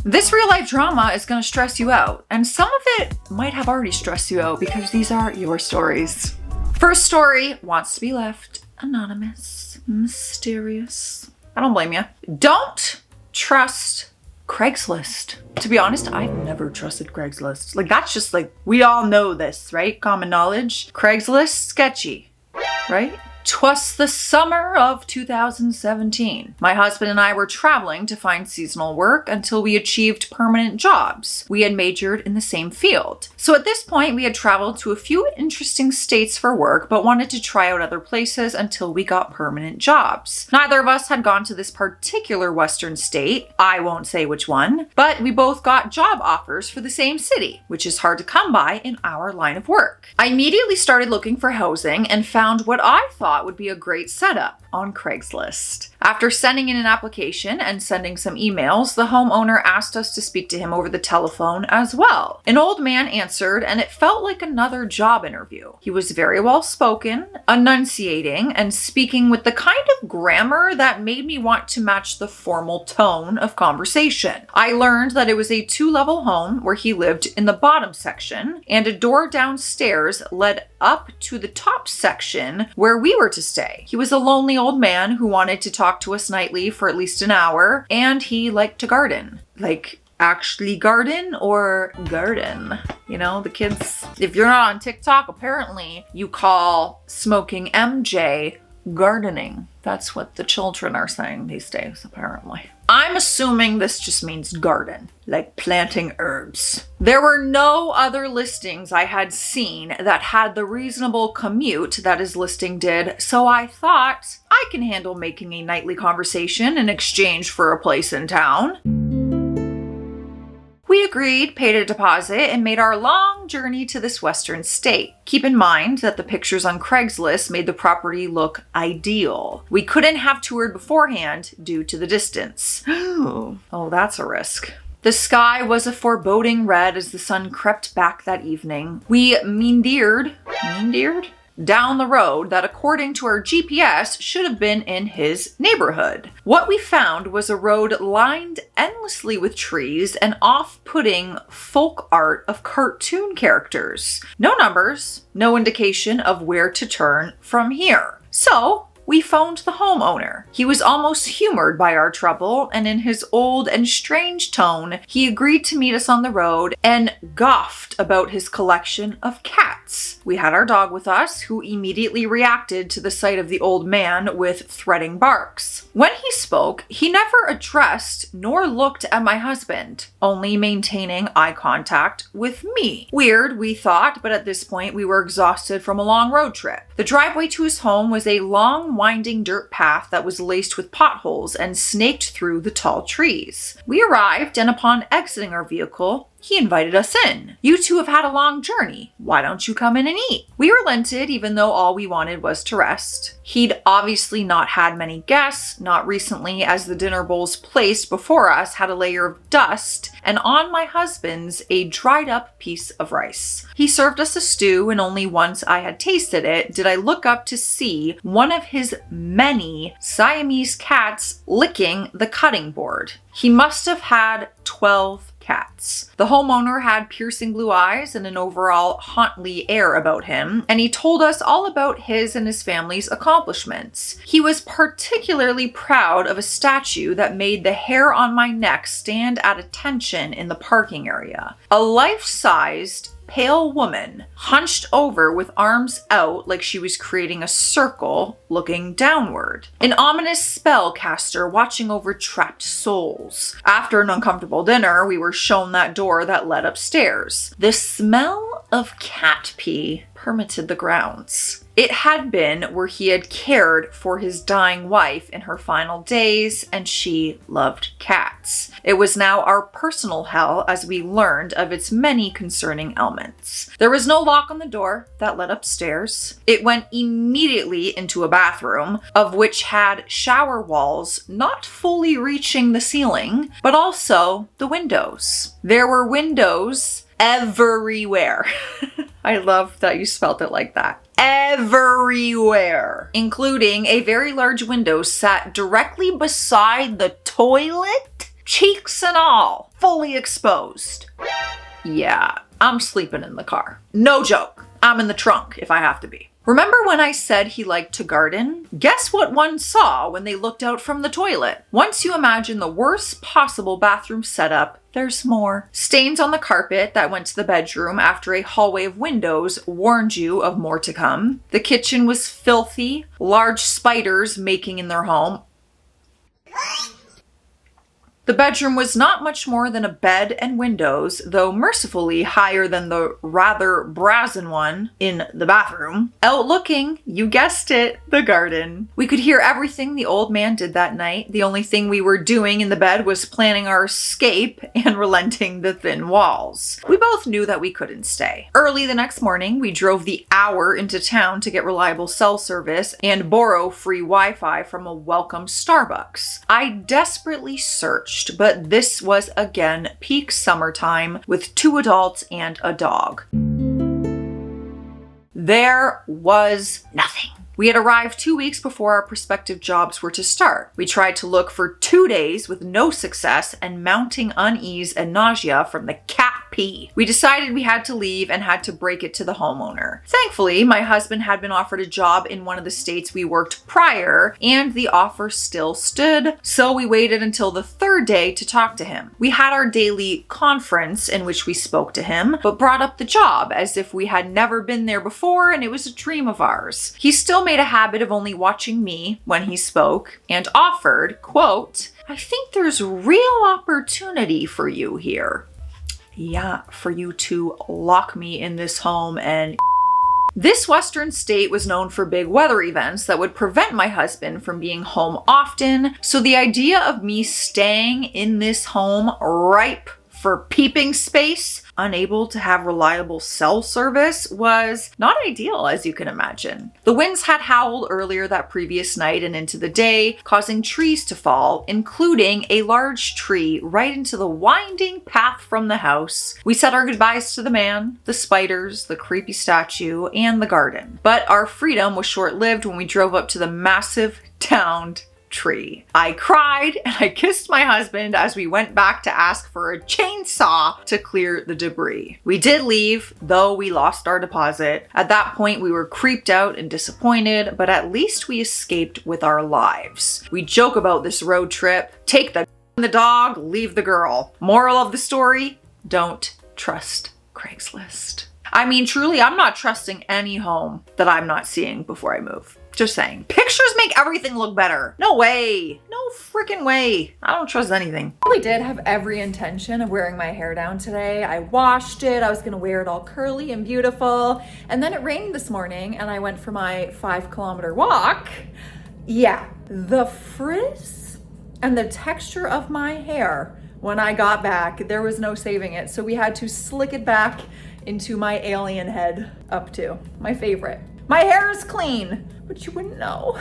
This real life drama is gonna stress you out, and some of it might have already stressed you out because these are your stories. First story wants to be left anonymous, mysterious. I don't blame you. Don't trust Craigslist. To be honest, I've never trusted Craigslist. Like, that's just like, we all know this, right? Common knowledge. Craigslist, sketchy, right? 'Twas the summer of 2017. My husband and I were traveling to find seasonal work until we achieved permanent jobs. We had majored in the same field. So at this point, we had traveled to a few interesting states for work, but wanted to try out other places until we got permanent jobs. Neither of us had gone to this particular Western state. I won't say which one, but we both got job offers for the same city, which is hard to come by in our line of work. I immediately started looking for housing and found what I thought would be a great setup on Craigslist. After sending in an application and sending some emails, the homeowner asked us to speak to him over the telephone as well. An old man answered, and it felt like another job interview. He was very well spoken, enunciating, and speaking with the kind of grammar that made me want to match the formal tone of conversation. I learned that it was a 2-level home where he lived in the bottom section, and a door downstairs led up to the top section where we were to stay. He was a lonely old man who wanted to talk to us nightly for at least an hour, and he liked to garden. Like, actually garden or garden? You know, the kids, if you're not on TikTok, apparently you call smoking MJ gardening. That's what the children are saying these days, apparently. I'm assuming this just means garden, like planting herbs. There were no other listings I had seen that had the reasonable commute that his listing did, so I thought I can handle making a nightly conversation in exchange for a place in town. We agreed, paid a deposit, and made our long journey to this western state. Keep in mind that the pictures on Craigslist made the property look ideal. We couldn't have toured beforehand due to the distance. Oh, that's a risk. The sky was a foreboding red as the sun crept back that evening. We meandered down the road that, according to our GPS, should have been in his neighborhood. What we found was a road lined endlessly with trees and off-putting folk art of cartoon characters. No numbers, no indication of where to turn from here. So we phoned the homeowner. He was almost humored by our trouble, and in his old and strange tone, he agreed to meet us on the road and guffed about his collection of cats. We had our dog with us, who immediately reacted to the sight of the old man with threatening barks. When he spoke, he never addressed nor looked at my husband, only maintaining eye contact with me. Weird, we thought, but at this point we were exhausted from a long road trip. The driveway to his home was a long, winding dirt path that was laced with potholes and snaked through the tall trees. We arrived, and upon exiting our vehicle, he invited us in. "You two have had a long journey. Why don't you come in and eat?" We relented, even though all we wanted was to rest. He'd obviously not had many guests, not recently, as the dinner bowls placed before us had a layer of dust, and on my husband's a dried up piece of rice. He served us a stew, and only once I had tasted it did I look up to see one of his many Siamese cats licking the cutting board. He must have had 12 cats. The homeowner had piercing blue eyes and an overall hauntly air about him, and he told us all about his and his family's accomplishments. He was particularly proud of a statue that made the hair on my neck stand at attention in the parking area. A life-sized pale woman, hunched over with arms out like she was creating a circle, looking downward. An ominous spellcaster watching over trapped souls. After an uncomfortable dinner, we were shown that door that led upstairs. The smell of cat pee permeated the grounds. It had been where he had cared for his dying wife in her final days, and she loved cats. It was now our personal hell as we learned of its many concerning elements. There was no lock on the door that led upstairs. It went immediately into a bathroom, of which had shower walls not fully reaching the ceiling, but also the windows. There were windows everywhere. I love that you spelled it like that. Everywhere, including a very large window sat directly beside the toilet cheeks and all, fully exposed. Yeah, I'm sleeping in the car. No joke. I'm in the trunk if I have to be. Remember when I said he liked to garden? Guess what one saw when they looked out from the toilet? Once you imagine the worst possible bathroom setup, there's more. Stains on the carpet that went to the bedroom after a hallway of windows warned you of more to come. The kitchen was filthy, large spiders making in their home. The bedroom was not much more than a bed and windows, though mercifully higher than the rather brazen one in the bathroom. Outlooking, you guessed it, the garden. We could hear everything the old man did that night. The only thing we were doing in the bed was planning our escape and relenting the thin walls. We both knew that we couldn't stay. Early the next morning, we drove the hour into town to get reliable cell service and borrow free Wi-Fi from a welcome Starbucks. I desperately searched, but this was again peak summertime with 2 adults and a dog. There was nothing. We had arrived 2 weeks before our prospective jobs were to start. We tried to look for 2 days with no success and mounting unease and nausea from the cat pee. We decided we had to leave and had to break it to the homeowner. Thankfully, my husband had been offered a job in one of the states we worked prior, and the offer still stood, so we waited until the 3rd day to talk to him. We had our daily conference in which we spoke to him, but brought up the job as if we had never been there before and it was a dream of ours. He still made a habit of only watching me when he spoke and offered, quote, "I think there's real opportunity for you here." Yeah, for you to lock me in this home and this western state was known for big weather events that would prevent my husband from being home often, so the idea of me staying in this home ripe for peeping space, unable to have reliable cell service, was not ideal, as you can imagine. The winds had howled earlier that previous night and into the day, causing trees to fall, including a large tree right into the winding path from the house. We said our goodbyes to the man, the spiders, the creepy statue, and the garden. But our freedom was short-lived when we drove up to the massive downed tree. I cried and I kissed my husband as we went back to ask for a chainsaw to clear the debris. We did leave, though we lost our deposit. At that point, we were creeped out and disappointed, but at least we escaped with our lives. We joke about this road trip. Take the dog, leave the girl. Moral of the story, don't trust Craigslist. I mean, truly, I'm not trusting any home that I'm not seeing before I move. Just saying. Pictures make everything look better. No way. No freaking way. I don't trust anything. I really did have every intention of wearing my hair down today. I washed it. I was gonna wear it all curly and beautiful. And then it rained this morning and I went for my 5-kilometer walk. Yeah, the frizz and the texture of my hair when I got back, there was no saving it. So we had to slick it back into my alien head up to my favorite. My hair is clean, but you wouldn't know.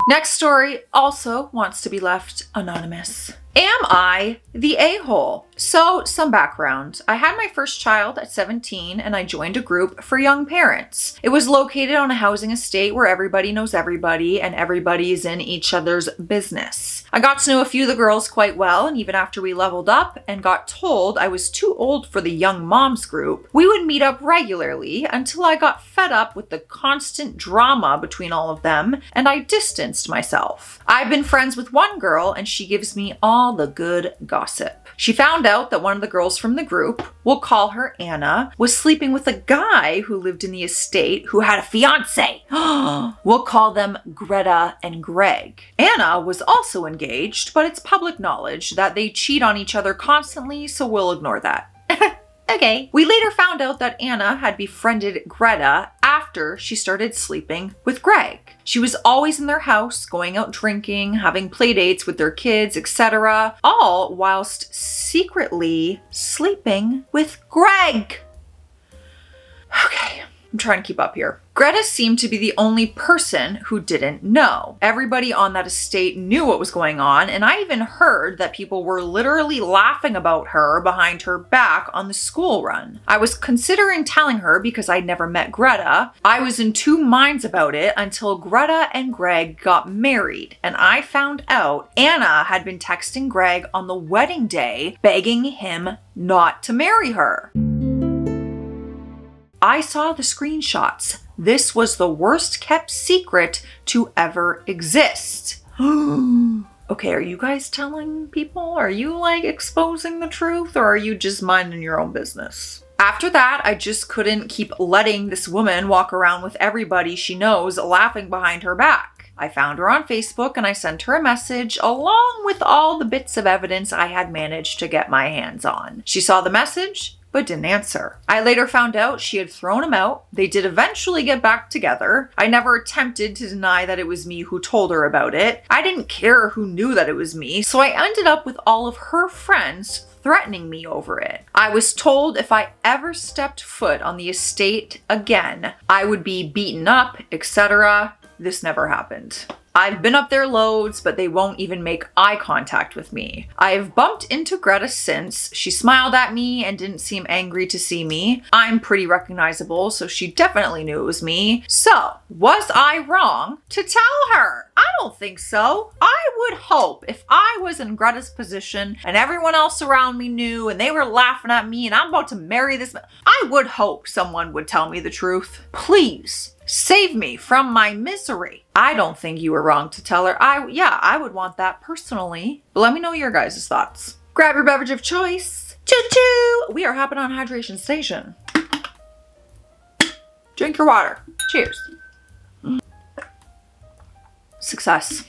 Next story also wants to be left anonymous. Am I the a-hole? So, some background. I had my first child at 17 and I joined a group for young parents. It was located on a housing estate where everybody knows everybody and everybody is in each other's business. I got to know a few of the girls quite well, and even after we leveled up and got told I was too old for the young moms group, we would meet up regularly until I got fed up with the constant drama between all of them and I distanced myself. I've been friends with one girl and she gives me all the good gossip. She found out that one of the girls from the group, we'll call her Anna, was sleeping with a guy who lived in the estate who had a fiance. We'll call them Greta and Greg. Anna was also engaged, but it's public knowledge that they cheat on each other constantly, so we'll ignore that. Okay. We later found out that Anna had befriended Greta after she started sleeping with Greg. She was always in their house, going out drinking, having play dates with their kids, etc., all whilst secretly sleeping with Greg. Okay. I'm trying to keep up here. Greta seemed to be the only person who didn't know. Everybody on that estate knew what was going on, and I even heard that people were literally laughing about her behind her back on the school run. I was considering telling her because I'd never met Greta. I was in two minds about it until Greta and Greg got married, and I found out Anna had been texting Greg on the wedding day begging him not to marry her. I saw the screenshots. This was the worst kept secret to ever exist. Okay, are you guys telling people? Are you like exposing the truth, or are you just minding your own business? After that, I just couldn't keep letting this woman walk around with everybody she knows laughing behind her back. I found her on Facebook and I sent her a message along with all the bits of evidence I had managed to get my hands on. She saw the message, but didn't answer. I later found out she had thrown him out. They did eventually get back together. I never attempted to deny that it was me who told her about it. I didn't care who knew that it was me, so I ended up with all of her friends threatening me over it. I was told if I ever stepped foot on the estate again, I would be beaten up, etc. This never happened. I've been up there loads, but they won't even make eye contact with me. I've bumped into Greta since. She smiled at me and didn't seem angry to see me. I'm pretty recognizable, so she definitely knew it was me. So, was I wrong to tell her? I don't think so. I would hope if I was in Greta's position and everyone else around me knew and they were laughing at me and I'm about to marry this man, I would hope someone would tell me the truth. Please. Save me from my misery. I don't think you were wrong to tell her. I would want that personally. But let me know your guys' thoughts. Grab your beverage of choice. Choo-choo! We are hopping on hydration station. Drink your water. Cheers. Success.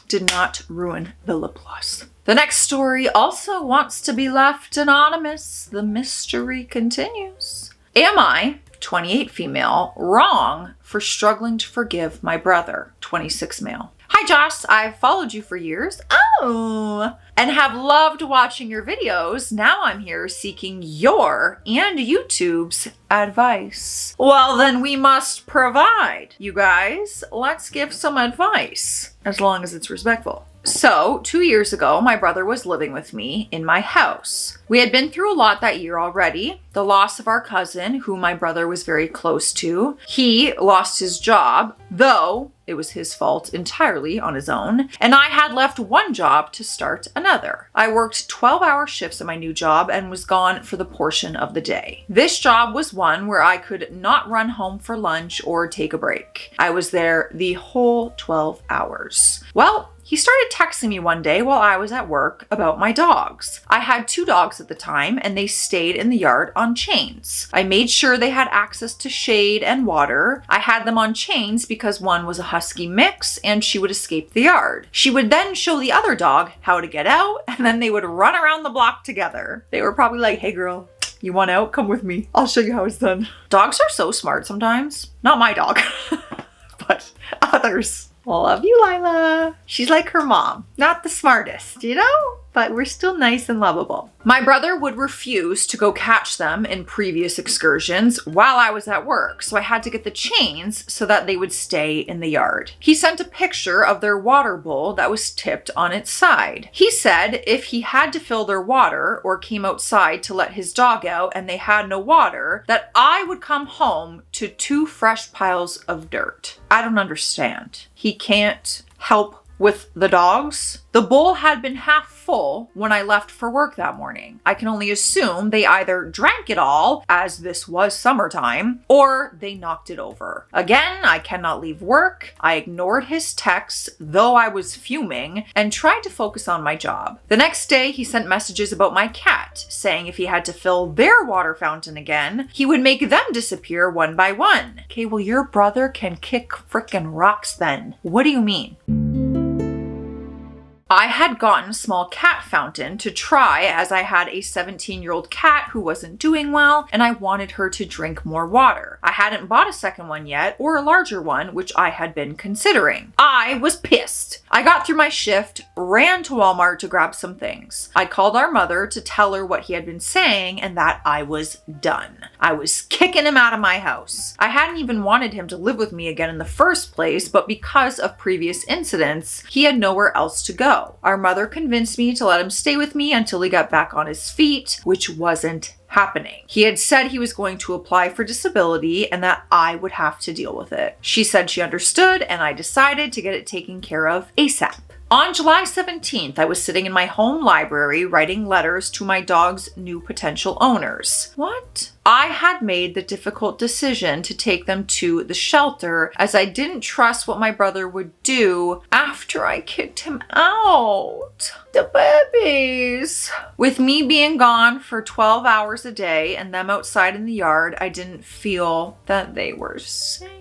Did not ruin the lip gloss. The next story also wants to be left anonymous. The mystery continues. Am I, 28 female, wrong for struggling to forgive my brother, 26 male? Hi Joss, I've followed you for years. Oh, and have loved watching your videos. Now I'm here seeking your and YouTube's advice. Well, then we must provide. You guys, let's give some advice, as long as it's respectful. So, 2 years ago, my brother was living with me in my house. We had been through a lot that year already. The loss of our cousin, who my brother was very close to. He lost his job, though it was his fault entirely on his own. And I had left one job to start another. I worked 12-hour shifts at my new job and was gone for the portion of the day. This job was one where I could not run home for lunch or take a break. I was there the whole 12 hours. Well, he started texting me one day while I was at work about my dogs. I had 2 dogs at the time and they stayed in the yard on chains. I made sure they had access to shade and water. I had them on chains because one was a husky mix and she would escape the yard. She would then show the other dog how to get out and then they would run around the block together. They were probably like, hey girl, you want out? Come with me. I'll show you how it's done. Dogs are so smart sometimes. Not my dog, but others. Love you, Lila. She's like her mom. Not the smartest, you know? But we're still nice and lovable. My brother would refuse to go catch them in previous excursions while I was at work, so I had to get the chains so that they would stay in the yard. He sent a picture of their water bowl that was tipped on its side. He said if he had to fill their water or came outside to let his dog out and they had no water, that I would come home to 2 fresh piles of dirt. I don't understand. He can't help with the dogs. The bowl had been half full when I left for work that morning. I can only assume they either drank it all, as this was summertime, or they knocked it over. Again, I cannot leave work. I ignored his texts, though I was fuming, and tried to focus on my job. The next day, he sent messages about my cat, saying if he had to fill their water fountain again, he would make them disappear one by one. Okay, well, your brother can kick frickin' rocks then. What do you mean? I had gotten a small cat fountain to try as I had a 17-year-old cat who wasn't doing well and I wanted her to drink more water. I hadn't bought a second one yet or a larger one, which I had been considering. I was pissed. I got through my shift, ran to Walmart to grab some things. I called our mother to tell her what he had been saying and that I was done. I was kicking him out of my house. I hadn't even wanted him to live with me again in the first place, but because of previous incidents, he had nowhere else to go. Our mother convinced me to let him stay with me until he got back on his feet, which wasn't happening. He had said he was going to apply for disability and that I would have to deal with it. She said she understood and I decided to get it taken care of ASAP. On July 17th, I was sitting in my home library writing letters to my dog's new potential owners. What? I had made the difficult decision to take them to the shelter as I didn't trust what my brother would do after I kicked him out. The babies. With me being gone for 12 hours a day and them outside in the yard, I didn't feel that they were safe.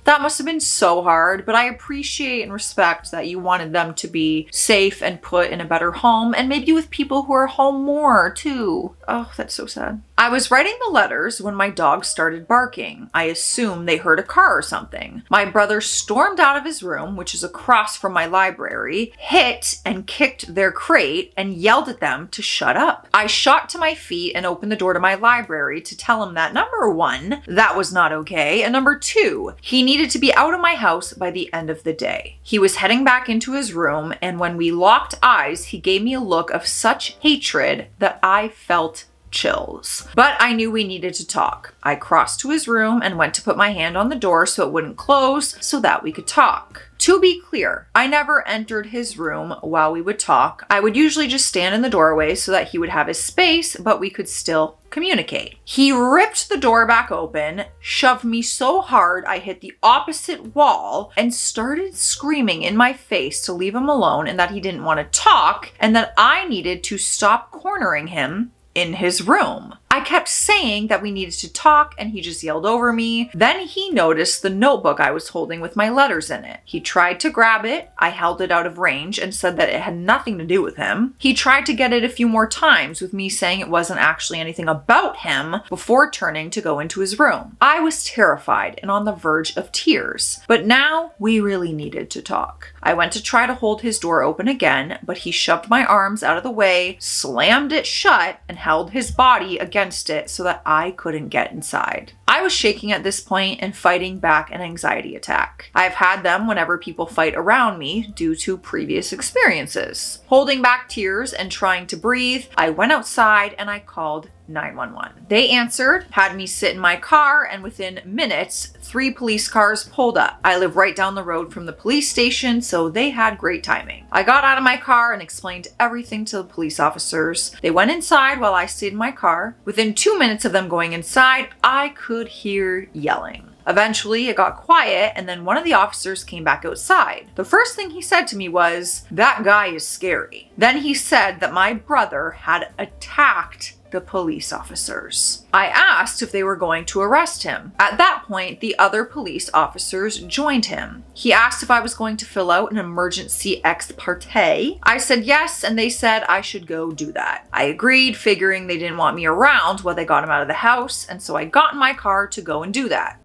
That must have been so hard, but I appreciate and respect that you wanted them to be safe and put in a better home, and maybe with people who are home more too. Oh, that's so sad. I was writing the letters when my dog started barking. I assumed they heard a car or something. My brother stormed out of his room, which is across from my library, hit and kicked their crate, and yelled at them to shut up. I shot to my feet and opened the door to my library to tell him that number one, that was not okay, and number two, he needed to be out of my house by the end of the day. He was heading back into his room, and when we locked eyes, he gave me a look of such hatred that I felt chills. But I knew we needed to talk. I crossed to his room and went to put my hand on the door so it wouldn't close so that we could talk. To be clear, I never entered his room while we would talk. I would usually just stand in the doorway so that he would have his space, but we could still communicate. He ripped the door back open, shoved me so hard I hit the opposite wall, and started screaming in my face to leave him alone and that he didn't want to talk and that I needed to stop cornering him in his room. I kept saying that we needed to talk and he just yelled over me. Then he noticed the notebook I was holding with my letters in it. He tried to grab it. I held it out of range and said that it had nothing to do with him. He tried to get it a few more times with me saying it wasn't actually anything about him before turning to go into his room. I was terrified and on the verge of tears, but now we really needed to talk. I went to try to hold his door open again, but he shoved my arms out of the way, slammed it shut, and held his body against it so that I couldn't get inside. I was shaking at this point and fighting back an anxiety attack. I've had them whenever people fight around me due to previous experiences. Holding back tears and trying to breathe, I went outside and I called 911. They answered, had me sit in my car, and within minutes, 3 police cars pulled up. I live right down the road from the police station, so they had great timing. I got out of my car and explained everything to the police officers. They went inside while I stayed in my car. Within 2 minutes of them going inside, I could hear yelling. Eventually, it got quiet, and then one of the officers came back outside. The first thing he said to me was, "That guy is scary." Then he said that my brother had attacked the police officers. I asked if they were going to arrest him. At that point, the other police officers joined him. He asked if I was going to fill out an emergency ex parte. I said yes, and they said I should go do that. I agreed, figuring they didn't want me around while they got him out of the house, and so I got in my car to go and do that.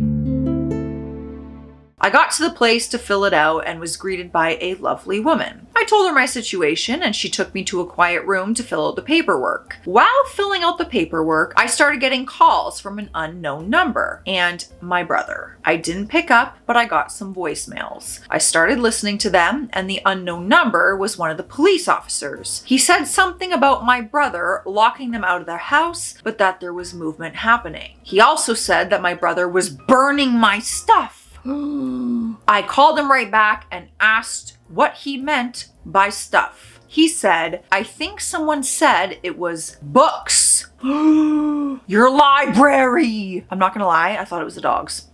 I got to the place to fill it out and was greeted by a lovely woman. I told her my situation and she took me to a quiet room to fill out the paperwork. While filling out the paperwork, I started getting calls from an unknown number and my brother. I didn't pick up, but I got some voicemails. I started listening to them and the unknown number was one of the police officers. He said something about my brother locking them out of their house, but that there was movement happening. He also said that my brother was burning my stuff. I called him right back and asked what he meant by stuff. He said, "I think someone said it was books." Your library! I'm not gonna lie, I thought it was the dogs.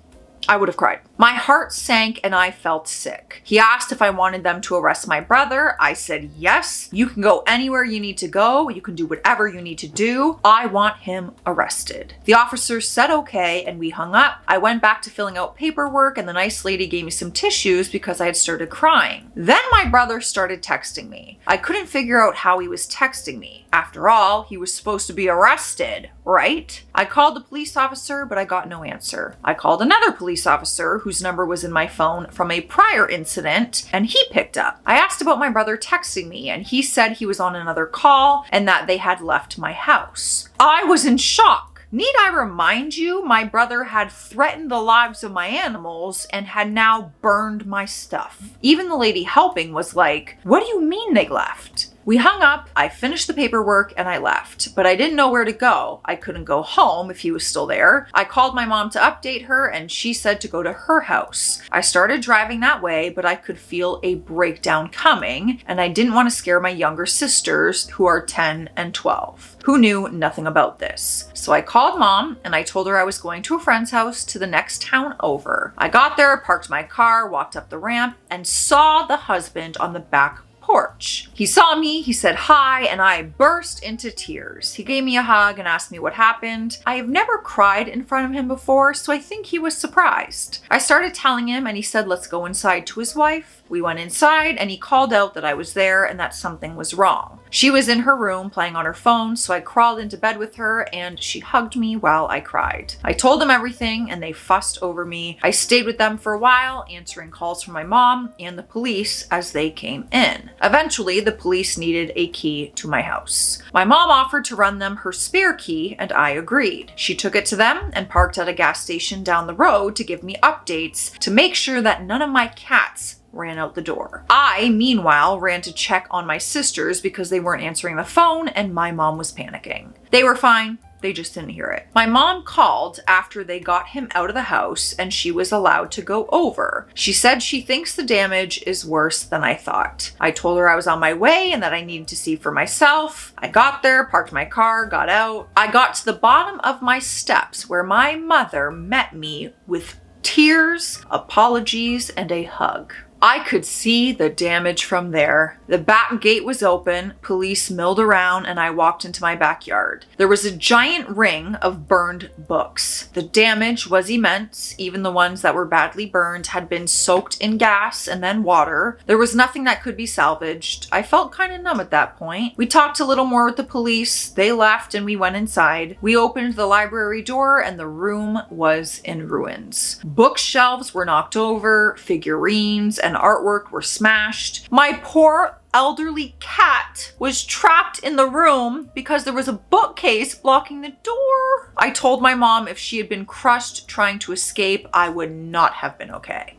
I would have cried. My heart sank and I felt sick. He asked if I wanted them to arrest my brother. I said yes. You can go anywhere you need to go. You can do whatever you need to do. I want him arrested. The officers said okay and we hung up. I went back to filling out paperwork and the nice lady gave me some tissues because I had started crying. Then my brother started texting me. I couldn't figure out how he was texting me. After all, he was supposed to be arrested, right? I called the police officer, but I got no answer. I called another police officer whose number was in my phone from a prior incident, and he picked up. I asked about my brother texting me, and he said he was on another call and that they had left my house. I was in shock. Need I remind you, my brother had threatened the lives of my animals and had now burned my stuff. Even the lady helping was like, "What do you mean they left?" We hung up, I finished the paperwork, and I left. But I didn't know where to go. I couldn't go home if he was still there. I called my mom to update her, and she said to go to her house. I started driving that way, but I could feel a breakdown coming, and I didn't want to scare my younger sisters, who are 10 and 12, who knew nothing about this. So I called mom, and I told her I was going to a friend's house to the next town over. I got there, parked my car, walked up the ramp, and saw the husband on the back porch. He saw me, he said hi, and I burst into tears. He gave me a hug and asked me what happened. I have never cried in front of him before, so I think he was surprised. I started telling him and he said, "Let's go inside," to his wife. We went inside and he called out that I was there and that something was wrong. She was in her room playing on her phone, so I crawled into bed with her and she hugged me while I cried. I told them everything and they fussed over me. I stayed with them for a while, answering calls from my mom and the police as they came in. Eventually, the police needed a key to my house. My mom offered to run them her spare key and I agreed. She took it to them and parked at a gas station down the road to give me updates to make sure that none of my cats ran out the door. I, meanwhile, ran to check on my sisters because they weren't answering the phone and my mom was panicking. They were fine. They just didn't hear it. My mom called after they got him out of the house and she was allowed to go over. She said she thinks the damage is worse than I thought. I told her I was on my way and that I needed to see for myself. I got there, parked my car, got out. I got to the bottom of my steps where my mother met me with tears, apologies, and a hug. I could see the damage from there. The back gate was open, police milled around, and I walked into my backyard. There was a giant ring of burned books. The damage was immense. Even the ones that were badly burned had been soaked in gas and then water. There was nothing that could be salvaged. I felt kind of numb at that point. We talked a little more with the police. They left and we went inside. We opened the library door and the room was in ruins. Bookshelves were knocked over, figurines and artwork were smashed. My poor elderly cat was trapped in the room because there was a bookcase blocking the door. I told my mom if she had been crushed trying to escape, I would not have been okay.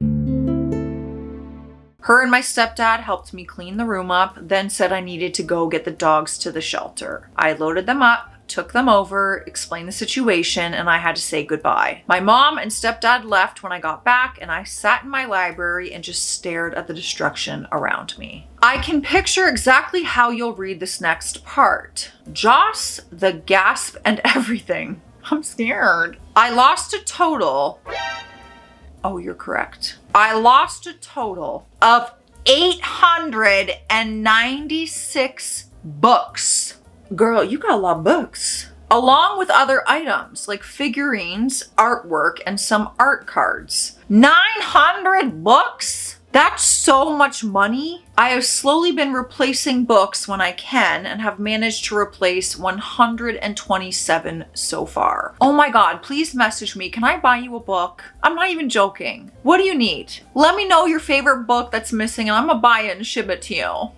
Her and my stepdad helped me clean the room up, then said I needed to go get the dogs to the shelter. I loaded them up, took them over, explained the situation, and I had to say goodbye. My mom and stepdad left when I got back, and I sat in my library and just stared at the destruction around me. I can picture exactly how you'll read this next part. Joss, the gasp, and everything. I'm scared. I lost a total. Oh, you're correct. I lost a total of 896 books. Girl, you got a lot of books. Along with other items like figurines, artwork, and some art cards. 900 books? That's so much money. I have slowly been replacing books when I can and have managed to replace 127 so far. Oh my God, please message me. Can I buy you a book? I'm not even joking. What do you need? Let me know your favorite book that's missing and I'm gonna buy it and ship it to you.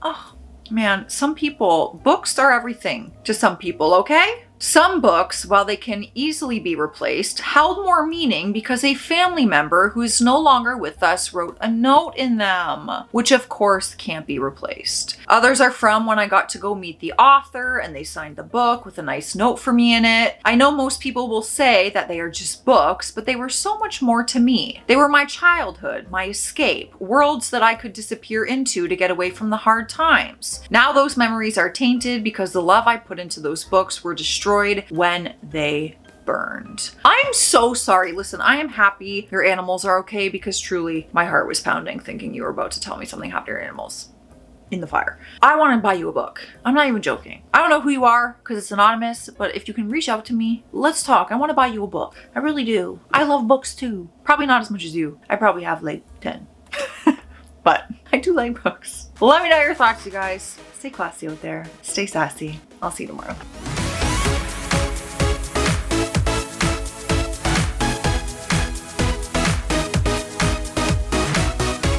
Oh. Man, some people, books are everything to some people, okay? Some books, while they can easily be replaced, held more meaning because a family member who is no longer with us wrote a note in them, which of course can't be replaced. Others are from when I got to go meet the author and they signed the book with a nice note for me in it. I know most people will say that they are just books, but they were so much more to me. They were my childhood, my escape, worlds that I could disappear into to get away from the hard times. Now those memories are tainted because the love I put into those books were destroyed when they burned. I'm so sorry. Listen, I am happy your animals are okay because truly my heart was pounding thinking you were about to tell me something happened to your animals in the fire. I want to buy you a book. I'm not even joking. I don't know who you are because it's anonymous, but if you can reach out to me, let's talk. I want to buy you a book. I really do. I love books too. Probably not as much as you. I probably have like 10. But I do like books. Let me know your thoughts, you guys. Stay classy out there. Stay sassy. I'll see you tomorrow.